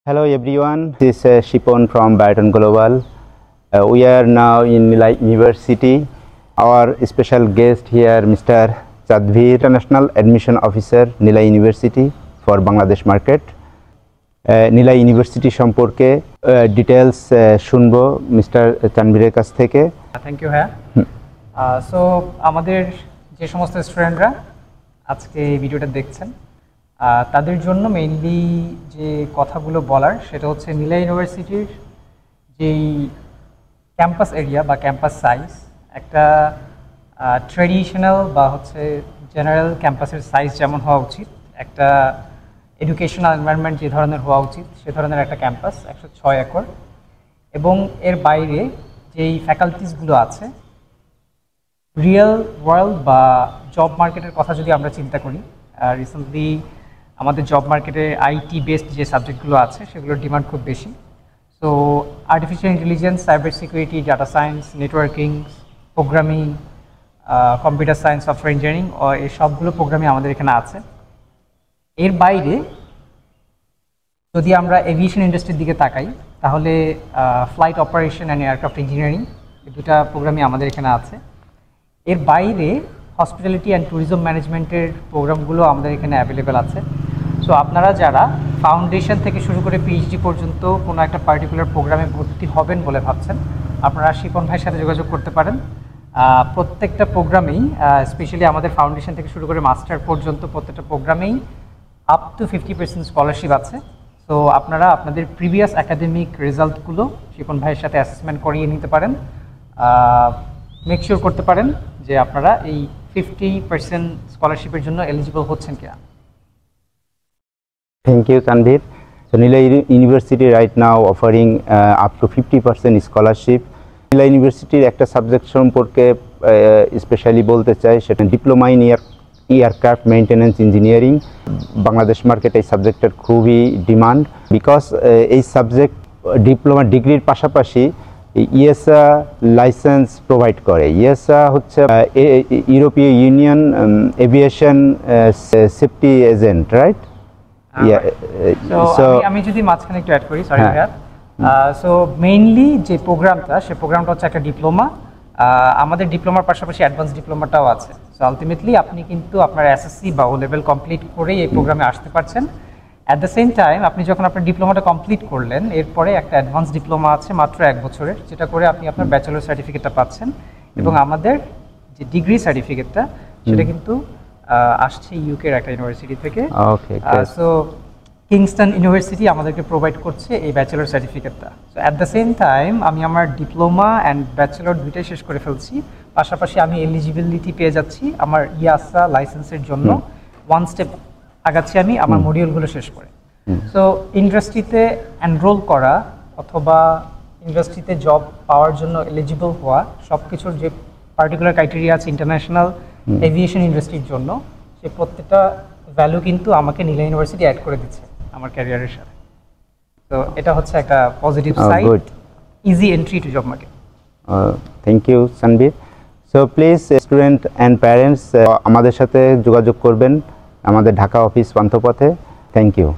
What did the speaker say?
Hello everyone, this is Shipon from Byton Global. We are now in Nilay University. Our special guest here, Mr. Chadbir, International Admission Officer, Nilay University for Bangladesh market. Nilay University সম্পর্কে details শুনবো Mr. Chanbhirer কাছ থেকে. Thank you, হ্যাঁ. So আমাদের যে সমস্ত স্টুডেন্টরা আজকে এই ভিডিওটা দেখছেন তাদের জন্য মেইনলি যে কথাগুলো বলার সেটা হচ্ছে নিলয় ইউনিভার্সিটির যেই ক্যাম্পাস এরিয়া বা ক্যাম্পাস সাইজ একটা ট্রেডিশনাল বা হচ্ছে জেনারেল ক্যাম্পাসের সাইজ যেমন হওয়া উচিত, একটা এডুকেশনাল এনভায়রনমেন্ট যে ধরনের হওয়া উচিত সে ধরনের একটা ক্যাম্পাস 106 একর, এবং এর বাইরে যেই ফ্যাকাল্টিসগুলো আছে রিয়েল ওয়ার্ল্ড বা জব মার্কেটের কথা যদি আমরা চিন্তা করি, রিসেন্টলি আমাদের জব মার্কেটে আইটি বেসড যে সাবজেক্টগুলো আছে সেগুলোর ডিমান্ড খুব বেশি। So artificial intelligence, cyber security, data science, networking, programming, computer science, software engineering এই সবগুলো প্রোগ্রামই আমাদের এখানে আছে। এর বাইরে যদি আমরা এভিয়েশন ইন্ডাস্ট্রির দিকে তাকাই তাহলে flight operation and aircraft engineering এই দুটা প্রোগ্রামই আমাদের এখানে আছে। এর বাইরে হসপিটালিটি অ্যান্ড ট্যুরিজম ম্যানেজমেন্টের প্রোগ্রামগুলো আমাদের এখানে অ্যাভেলেবেল আছে। সো আপনারা যারা ফাউন্ডেশন থেকে শুরু করে পিএইচডি পর্যন্ত কোনো একটা পার্টিকুলার প্রোগ্রামে ভর্তি হবেন বলে ভাবছেন, আপনারা শিপন ভাইয়ের সাথে যোগাযোগ করতে পারেন। প্রত্যেকটা প্রোগ্রামেই স্পেশালি আমাদের ফাউন্ডেশন থেকে শুরু করে মাস্টার পর্যন্ত প্রত্যেকটা প্রোগ্রামেই আপ টু 50% স্কলারশিপ আছে। সো আপনারা আপনাদের প্রিভিয়াস একাডেমিক রেজাল্টগুলো শিপন ভাইয়ের সাথে অ্যাসেসমেন্ট করিয়ে নিতে পারেন, মেক শিওর করতে পারেন যে আপনারা এই 50% স্কলারশিপের জন্য এলিজিবল হচ্ছেন কিনা। Thank you, Chanbhir. So Nilay University right now offering up to 50% scholarship. Nilay University একটা সাবজেক্ট সম্পর্কে স্পেশালি বলতে চাই, সেটা diploma in aircraft maintenance engineering. Bangladesh মার্কেটে এই সাবজেক্টের খুবই ডিমান্ড, বিকজ এই সাবজেক্ট ডিপ্লোমা ডিগ্রির পাশাপাশি ইএসএ লাইসেন্স প্রোভাইড করে। ইএসএ হচ্ছে ইউরোপীয় union aviation safety agent, right? আমি যদি মাঝখানে একটু অ্যাড করি, সরি ভাইয়া। সো মেইনলি যে প্রোগ্রামটা সে প্রোগ্রামটা হচ্ছে একটা ডিপ্লোমা। আমাদের ডিপ্লোমার পাশাপাশি অ্যাডভান্স ডিপ্লোমাটাও আছে। সো আলটিমেটলি আপনি কিন্তু আপনার এসএসসি বা ও লেভেল কমপ্লিট করেই এই প্রোগ্রামে আসতে পারছেন। অ্যাট দ্য সেম টাইম আপনি যখন আপনার ডিপ্লোমাটা কমপ্লিট করলেন এরপরে একটা অ্যাডভান্স ডিপ্লোমা আছে মাত্র 1 বছরের, যেটা করে আপনি আপনার ব্যাচেলর সার্টিফিকেটটা পাচ্ছেন, এবং আমাদের যে ডিগ্রি সার্টিফিকেটটা সেটা কিন্তু আসছে ইউকের একটা ইউনিভার্সিটি থেকে। সো কিংস্টন ইউনিভার্সিটি আমাদেরকে প্রোভাইড করছে এই ব্যাচেলর সার্টিফিকেটটা। So at the same time আমি আমার ডিপ্লোমা অ্যান্ড ব্যাচেলর দুইটাই শেষ করে ফেলছি, পাশাপাশি আমি এলিজিবিলিটি পেয়ে যাচ্ছি আমার ইয়াসা লাইসেন্সের জন্য। ওয়ান স্টেপ আগাচ্ছি আমি আমার মডিউলগুলো শেষ করে। সো ইন্ডাস্ট্রিতে এনরোল করা অথবা ইন্ডাস্ট্রিতে জব পাওয়ার জন্য এলিজিবল হওয়া সব কিছুর যে পার্টিকুলার ক্রাইটেরিয়া আছে ইন্টারন্যাশনাল এভিয়েশন ইন্ডাস্ট্রির জন্য, সে প্রত্যেকটা ভ্যালু কিন্তু আমাকে নিলয় ইউনিভার্সিটি অ্যাড করে দিচ্ছে আমার ক্যারিয়ারের সাথে। তো এটা হচ্ছে একটা positive side, easy entry to job market. Thank you Chanbhir. So please student and parents আমাদের সাথে যোগাযোগ করবেন আমাদের ঢাকা অফিস পান্থপথে। Thank you.